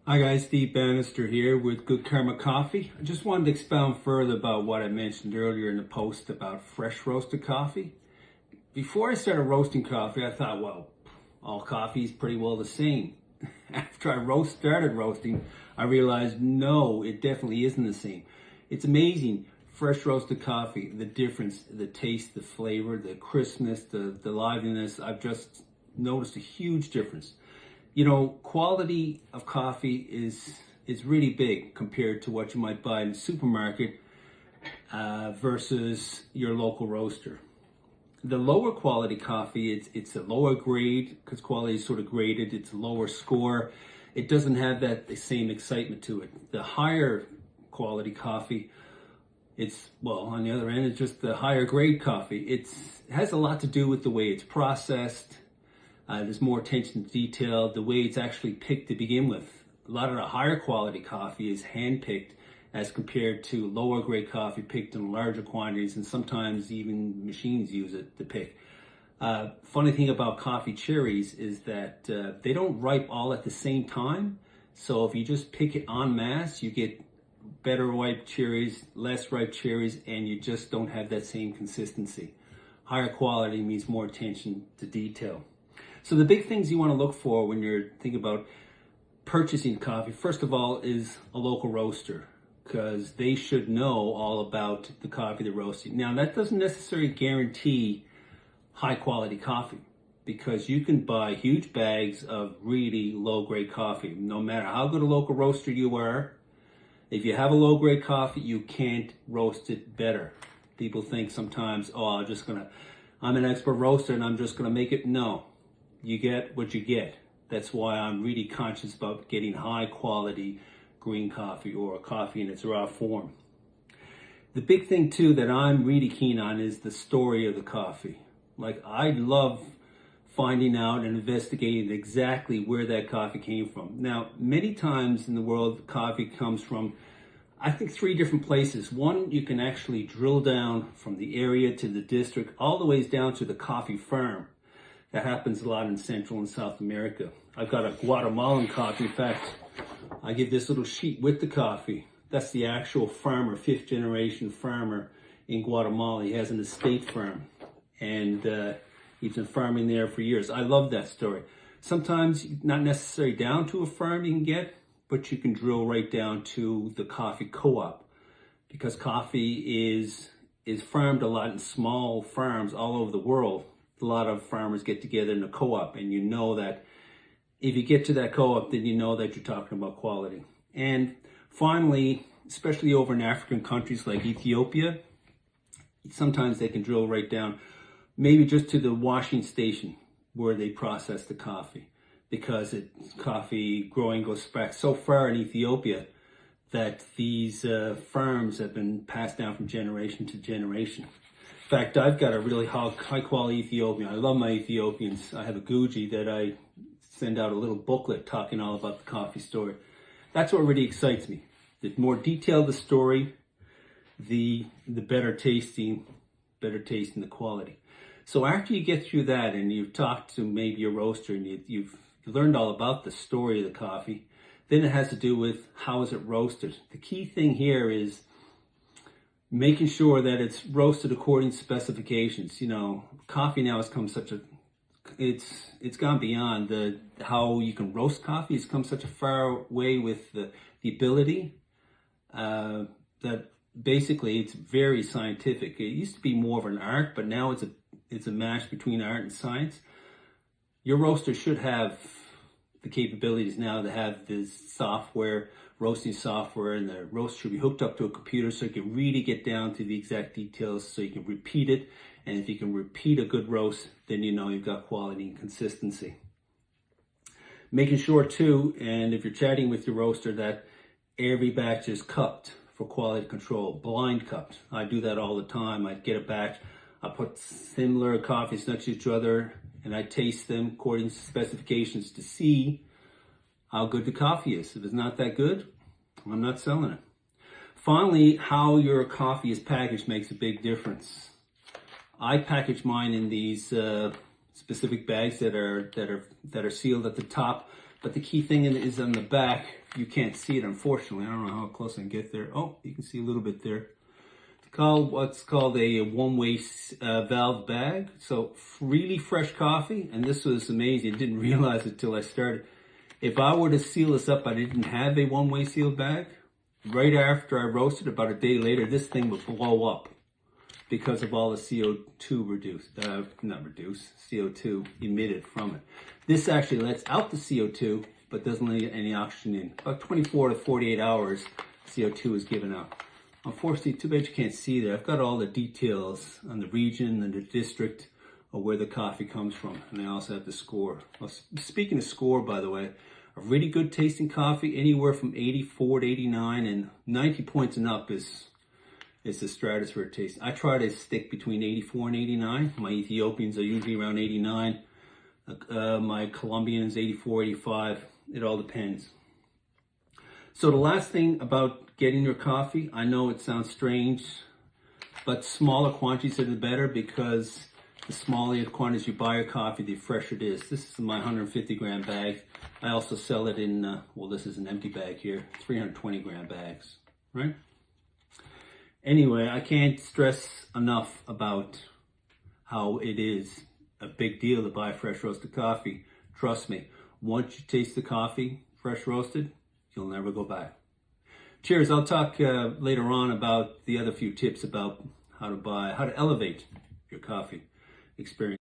Hi guys, Steve Bannister here with Good Karma Coffee. I just wanted to expound further about what I mentioned earlier in the post about fresh roasted coffee. Before I started roasting coffee, I thought, well, all coffee is pretty well the same. After I started roasting, I realized no, it definitely isn't the same. It's amazing, fresh roasted coffee, the difference, the taste, the flavor, the crispness, the liveliness. I've just noticed a huge difference. You know, quality of coffee is really big compared to what you might buy in the supermarket versus your local roaster. The lower quality coffee, it's a lower grade because quality is sort of graded. It's a lower score. It doesn't have the same excitement to it. The higher quality coffee, on the other end, it's just the higher grade coffee. It has a lot to do with the way it's processed. There's more attention to detail, the way it's actually picked to begin with. A lot of the higher quality coffee is hand-picked as compared to lower grade coffee picked in larger quantities, and sometimes even machines use it to pick. Funny thing about coffee cherries is that they don't ripe all at the same time. So if you just pick it en masse, you get better ripe cherries, less ripe cherries, and you just don't have that same consistency. Higher quality means more attention to detail. So the big things you want to look for when you're thinking about purchasing coffee, first of all, is a local roaster, because they should know all about the coffee they're roasting. Now, that doesn't necessarily guarantee high quality coffee, because you can buy huge bags of really low grade coffee. No matter how good a local roaster you are, if you have a low grade coffee, you can't roast it better. People think sometimes, oh, I'm an expert roaster and I'm just gonna make it. No. You get what you get. That's why I'm really conscious about getting high quality green coffee or coffee in its raw form. The big thing too that I'm really keen on is the story of the coffee. Like, I love finding out and investigating exactly where that coffee came from. Now, many times in the world, coffee comes from, I think, 3 different places. One, you can actually drill down from the area to the district, all the ways down to the coffee farm. That happens a lot in Central and South America. I've got a Guatemalan coffee. In fact, I give this little sheet with the coffee. That's the actual farmer, 5th generation farmer in Guatemala. He has an estate farm, and he's been farming there for years. I love that story. Sometimes not necessarily down to a farm you can get, but you can drill right down to the coffee co-op, because coffee is farmed a lot in small farms all over the world. A lot of farmers get together in a co-op, and you know that if you get to that co-op, then you know that you're talking about quality. And finally, especially over in African countries like Ethiopia, sometimes they can drill right down, maybe just to the washing station where they process the coffee, because coffee growing goes back so far in Ethiopia that these farms have been passed down from generation to generation. In fact, I've got a really high quality Ethiopian. I love my Ethiopians. I have a Guji that I send out a little booklet talking all about the coffee story. That's what really excites me. The more detailed the story, the better tasting the quality. So after you get through that and you've talked to maybe a roaster and you've learned all about the story of the coffee, then it has to do with how is it roasted. The key thing here is making sure that it's roasted according to specifications. You know, coffee now has come it's gone beyond how you can roast coffee. It's come such a far way with the ability that basically it's very scientific. It used to be more of an art, but now it's a mash between art and science. Your roaster should have the capabilities now to have this roasting software, and the roaster should be hooked up to a computer so you can really get down to the exact details so you can repeat it. And if you can repeat a good roast, then you know you've got quality and consistency. Making sure too, and if you're chatting with your roaster, that every batch is cupped for quality control, blind cupped. I do that all the time. I get a batch, I put similar coffees next to each other, and I taste them according to specifications to see how good the coffee is. If it's not that good, I'm not selling it. Finally, how your coffee is packaged makes a big difference. I package mine in these specific bags that are sealed at the top But the key thing is on the back. You can't see it, unfortunately. I don't know how close I can get there. Oh, you can see a little bit there. It's called what's called a one-way valve bag. So really fresh coffee, and this was amazing. I didn't realize it till I started. If I were to seal this up, I didn't have a one-way sealed bag. Right after I roasted, about a day later, this thing would blow up because of all the CO2 CO2 emitted from it. This actually lets out the CO2, but doesn't let any oxygen in. About 24 to 48 hours, CO2 is given out. Unfortunately, too bad you can't see there. I've got all the details on the region and the district of where the coffee comes from, and I also have the score. Well, speaking of score, by the way, a really good tasting coffee, anywhere from 84 to 89, and 90 points and up is the stratosphere taste. I try to stick between 84 and 89. My Ethiopians are usually around 89. My Colombians, 84, 85. It all depends. So the last thing about getting your coffee, I know it sounds strange, but smaller quantities are the better, because the smaller the quantities you buy your coffee, the fresher it is. This is my 150 gram bag. I also sell it in, well, this is an empty bag here, 320 gram bags, right? Anyway, I can't stress enough about how it is a big deal to buy fresh roasted coffee. Trust me, once you taste the coffee, fresh roasted, you'll never go back. Cheers. I'll talk later on about the other few tips about how to elevate your coffee experience.